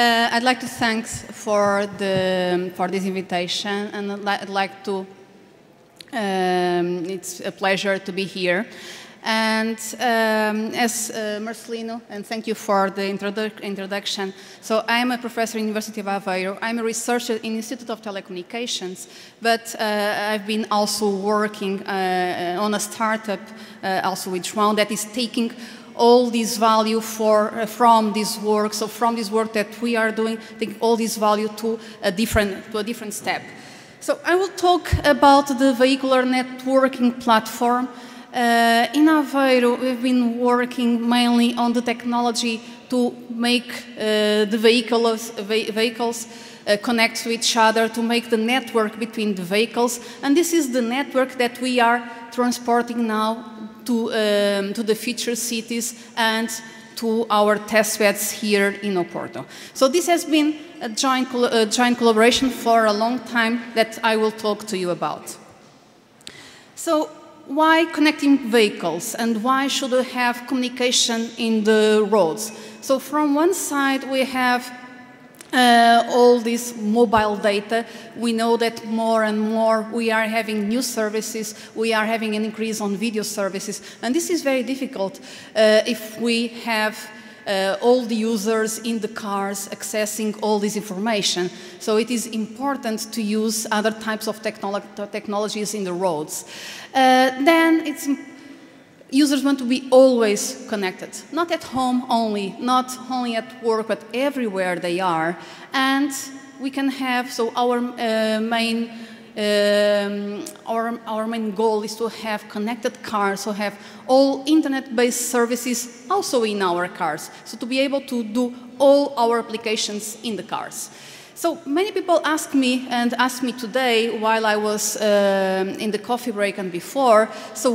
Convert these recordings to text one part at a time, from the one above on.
I'd like to thank for this invitation, and I'd like to. It's a pleasure to be here. And as Marcelino, and thank you for the introduction. So I'm a professor at the University of Aveiro. I'm a researcher in the Institute of Telecommunications, but I've been also working on a startup, also with João, that is taking all this value from this work. So from this work that we are doing, taking all this value to a different step. So I will talk about the vehicular networking platform. In Aveiro, we've been working mainly on the technology to make the vehicles connect to each other, to make the network between the vehicles. And this is the network that we are transporting now to the future cities and to our testbeds here in Oporto. So this has been a joint collaboration for a long time that I will talk to you about. So why connecting vehicles, and why should we have communication in the roads? So from one side we have all this mobile data. We know that more and more we are having new services, we are having an increase on video services, and this is very difficult if we have all the users in the cars accessing all this information. So it is important to use other types of technologies in the roads. Then users want to be always connected, not at home only, not only at work, but everywhere they are. And we can have, so our main goal is to have connected cars, so have all internet-based services also in our cars, so to be able to do all our applications in the cars. So many people ask me, and asked me today while I was in the coffee break and before, so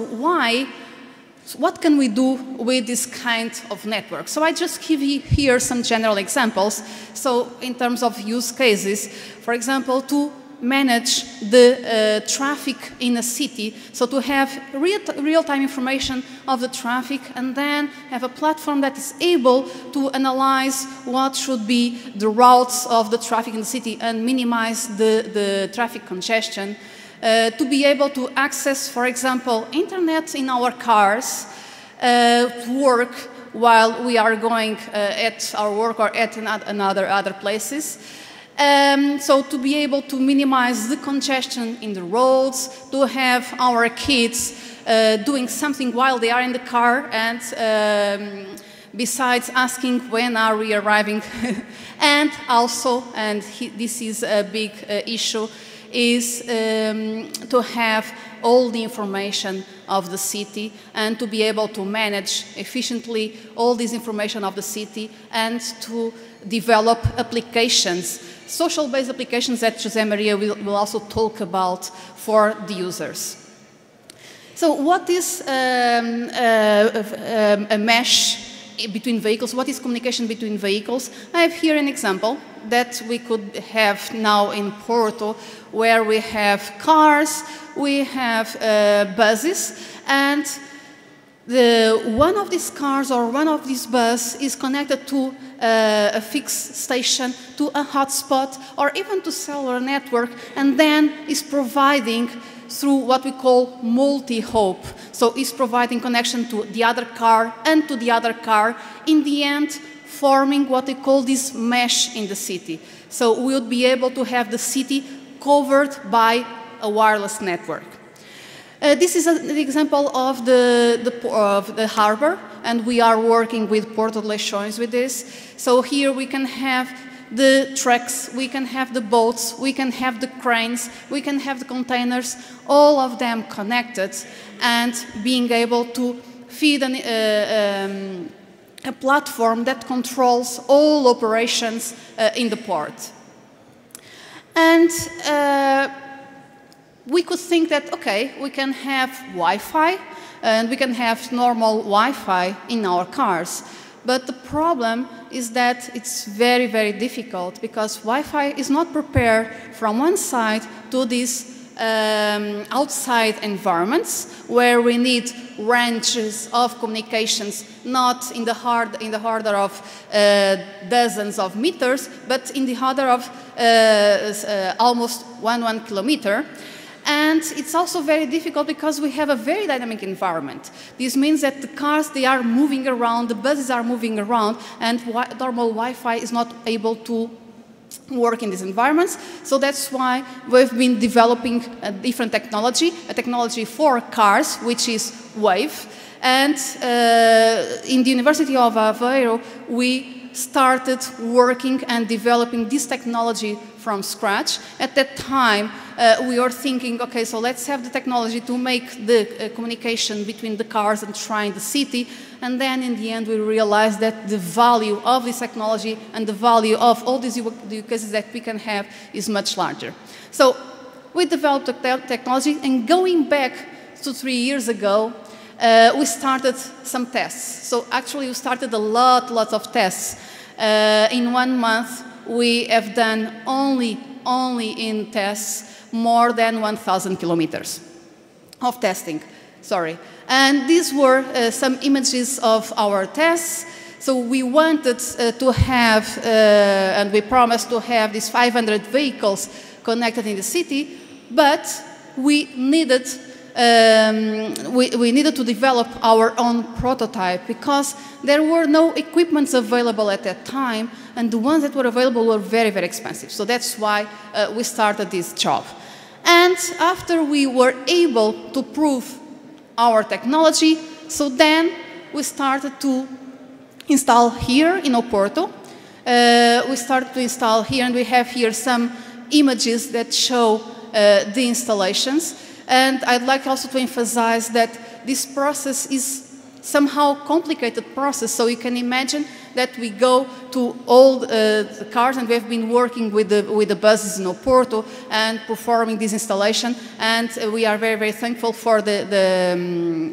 what can we do with this kind of network? So I just give you here some general examples. So in terms of use cases, for example, to manage the traffic in a city, so to have real-time information of the traffic, and then have a platform that is able to analyze what should be the routes of the traffic in the city and minimize the traffic congestion. To be able to access, for example, internet in our cars to work while we are going at our work or at other places. So to be able to minimize the congestion in the roads, to have our kids doing something while they are in the car, and besides asking when are we arriving, and also, and this is a big issue, is to have all the information of the city and to be able to manage efficiently all this information of the city and to develop applications, social-based applications that José Maria will also talk about for the users. So what is a mesh between vehicles? What is communication between vehicles? I have here an example that we could have now in Porto, where we have cars, we have buses, and one of these cars or one of these buses is connected to a fixed station, to a hotspot, or even to cellular network, and then is providing through what we call multi-hop. So it's providing connection to the other car and to the other car, in the end forming what we call this mesh in the city. So we would be able to have the city covered by a wireless network. This is an example of the harbor, and we are working with Porto de Leixões with this. So here we can have the trucks, we can have the boats, we can have the cranes, we can have the containers, all of them connected, and being able to feed a platform that controls all operations in the port. And we could think that, okay, we can have Wi-Fi, and we can have normal Wi-Fi in our cars. But the problem is that it's very, very difficult, because Wi-Fi is not prepared from one side to this outside environments where we need ranges of communications, not in the order of dozens of meters, but in the order of almost 1 kilometer. And it's also very difficult because we have a very dynamic environment. This means that the cars, they are moving around, the buses are moving around, and normal Wi-Fi is not able to work in these environments. So that's why we've been developing a different technology, a technology for cars, which is Wave. And in the University of Aveiro, we started working and developing this technology from scratch. At that time, we were thinking, okay, so let's have the technology to make the communication between the cars and train the city. And then in the end, we realized that the value of this technology and the value of all these use cases that we can have is much larger. So we developed the technology, and going back to 3 years ago, we started some tests. So actually, we started lots of tests. In 1 month, we have done only in tests more than 1,000 kilometers of testing. Sorry. And these were some images of our tests. So we wanted to have, and we promised to have these 500 vehicles connected in the city, but we needed to develop our own prototype because there were no equipments available at that time, and the ones that were available were very, very expensive. So that's why we started this job. And after we were able to prove our technology, so then we started to install here in Oporto. We started to install here, and we have here some images that show the installations. And I'd like also to emphasize that this process is somehow complicated process. So you can imagine that we go to all the cars, and we have been working with the buses in Oporto and performing this installation. And we are very, very thankful for the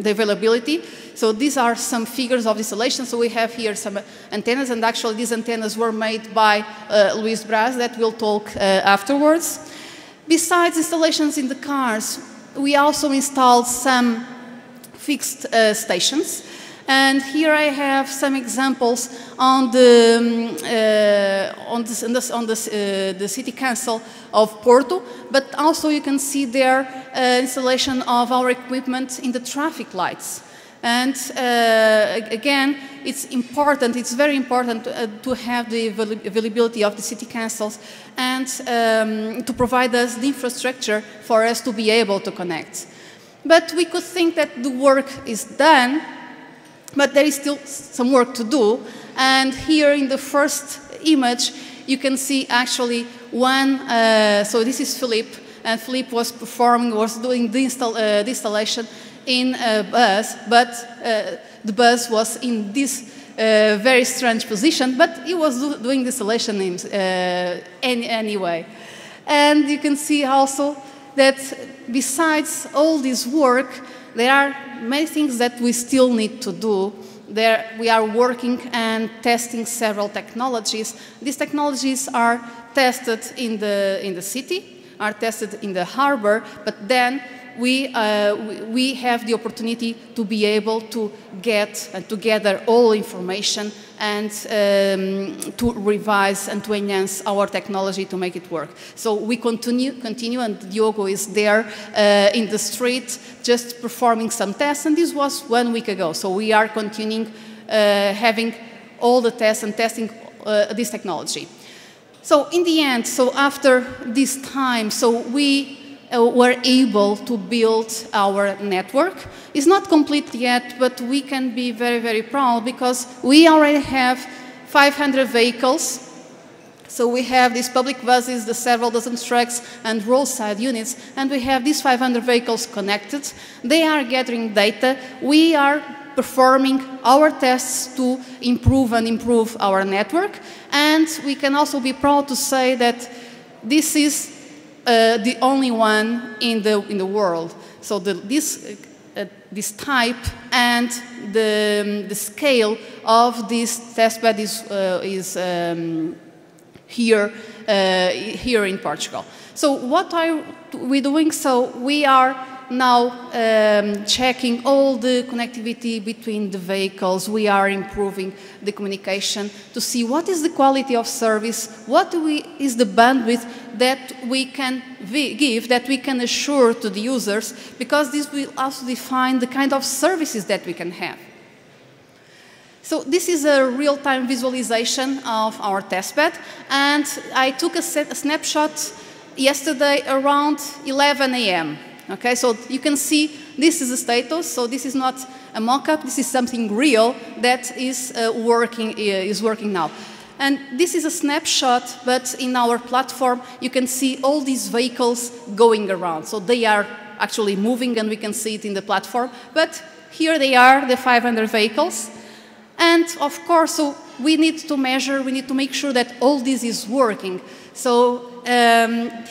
availability. So these are some figures of installation. So we have here some antennas, and actually these antennas were made by Luis Braz that will talk afterwards. Besides installations in the cars, we also installed some fixed stations. And here I have some examples on the City Council of Porto, but also you can see there installation of our equipment in the traffic lights. And again, it's very important to have the availability of the city councils and to provide us the infrastructure for us to be able to connect. But we could think that the work is done, but there is still some work to do. And here in the first image, you can see actually one, so this is Philippe, and Philippe was doing the installation in a bus, but the bus was in this very strange position, but he was doing the installation anyway. And you can see also that besides all this work, there are many things that we still need to do. We are working and testing several technologies. These technologies are tested in the city, are tested in the harbor, but then we have the opportunity to be able to get and to gather all information and to revise and to enhance our technology to make it work. So we continue, and Diogo is there in the street just performing some tests, and this was 1 week ago. So we are continuing having all the tests and testing this technology. So in the end, so after this time, so we were able to build our network. It's not complete yet, but we can be very, very proud because we already have 500 vehicles. So we have these public buses, the several dozen trucks and roadside units, and we have these 500 vehicles connected. They are gathering data. We are performing our tests to improve our network. And we can also be proud to say that this is the only one in the world. So this type and the scale of this testbed is here, here in Portugal. So what are we doing? So we are now checking all the connectivity between the vehicles. We are improving the communication to see what is the quality of service, what is the bandwidth that we can give, that we can assure to the users, because this will also define the kind of services that we can have. So this is a real-time visualization of our testbed, and I took a snapshot yesterday around 11 a.m. Okay, so you can see this is the status. So this is not a mock-up. This is something real that is working now. And this is a snapshot, but in our platform, you can see all these vehicles going around. So they are actually moving, and we can see it in the platform. But here they are, the 500 vehicles. And of course, so we need to measure, we need to make sure that all this is working. So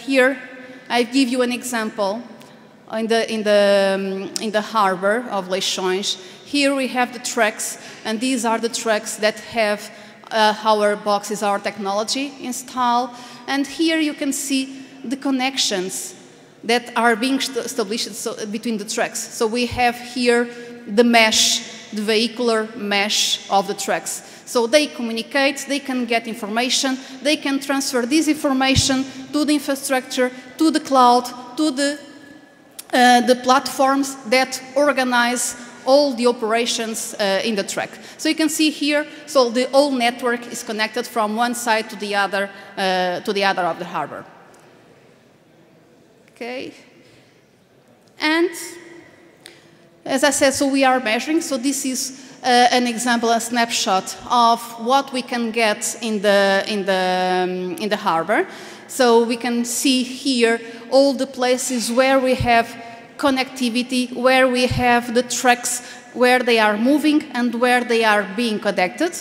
here, I give you an example. In the harbor of Leixões, here we have the trucks, and these are the trucks that have our boxes, our technology installed. And here you can see the connections that are being established between the trucks. So we have here the mesh, the vehicular mesh of the trucks. So they communicate, they can get information, they can transfer this information to the infrastructure, to the cloud, to the platforms that organize all the operations in the truck. So you can see here, so the whole network is connected from one side to the other of the harbor. Okay. And as I said, so we are measuring. So this is an example, a snapshot of what we can get in the harbor. So we can see here all the places where we have connectivity, where we have the trucks, where they are moving and where they are being connected.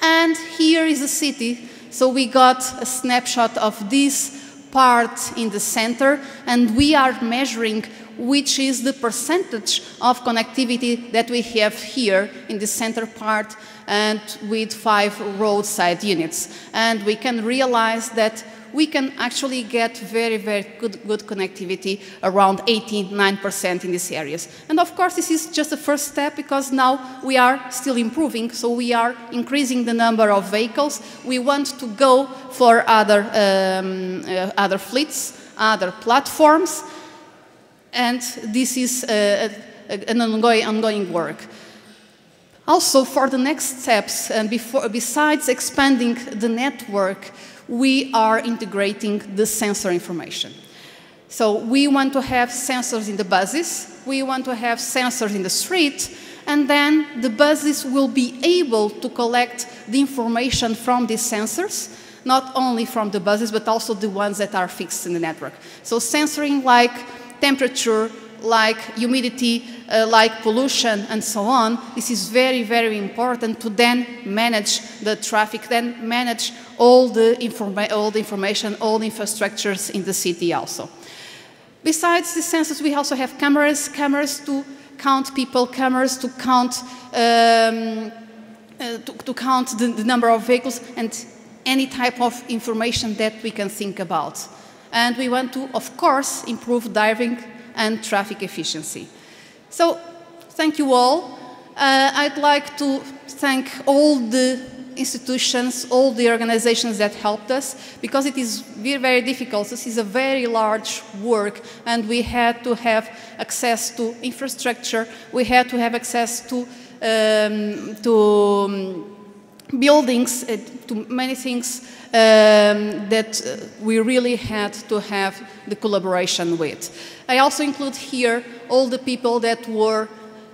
And here is the city. So we got a snapshot of this part in the center, and we are measuring which is the percentage of connectivity that we have here in the center part and with 5 roadside units. And we can realize that we can actually get very, very good connectivity, around 89% in these areas. And of course, this is just the first step, because now we are still improving. So we are increasing the number of vehicles. We want to go for other fleets, other platforms. And this is an ongoing work. Also, for the next steps, and besides expanding the network, we are integrating the sensor information. So we want to have sensors in the buses, we want to have sensors in the street, and then the buses will be able to collect the information from these sensors, not only from the buses, but also the ones that are fixed in the network. So sensoring like temperature, like humidity, like pollution, and so on. This is very, very important to then manage the traffic, then manage all the information, all the infrastructures in the city also. Besides the sensors, we also have cameras to count people, cameras to count the number of vehicles, and any type of information that we can think about. And we want to, of course, improve driving and traffic efficiency. So, thank you all. I'd like to thank all the institutions, all the organizations that helped us, because it is very, very difficult. This is a very large work, and we had to have access to infrastructure. We had to have access to buildings, to many things that we really had to have the collaboration with. I also include here all the people that were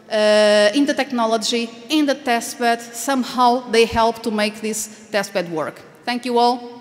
in the technology, in the testbed. Somehow they helped to make this testbed work. Thank you all.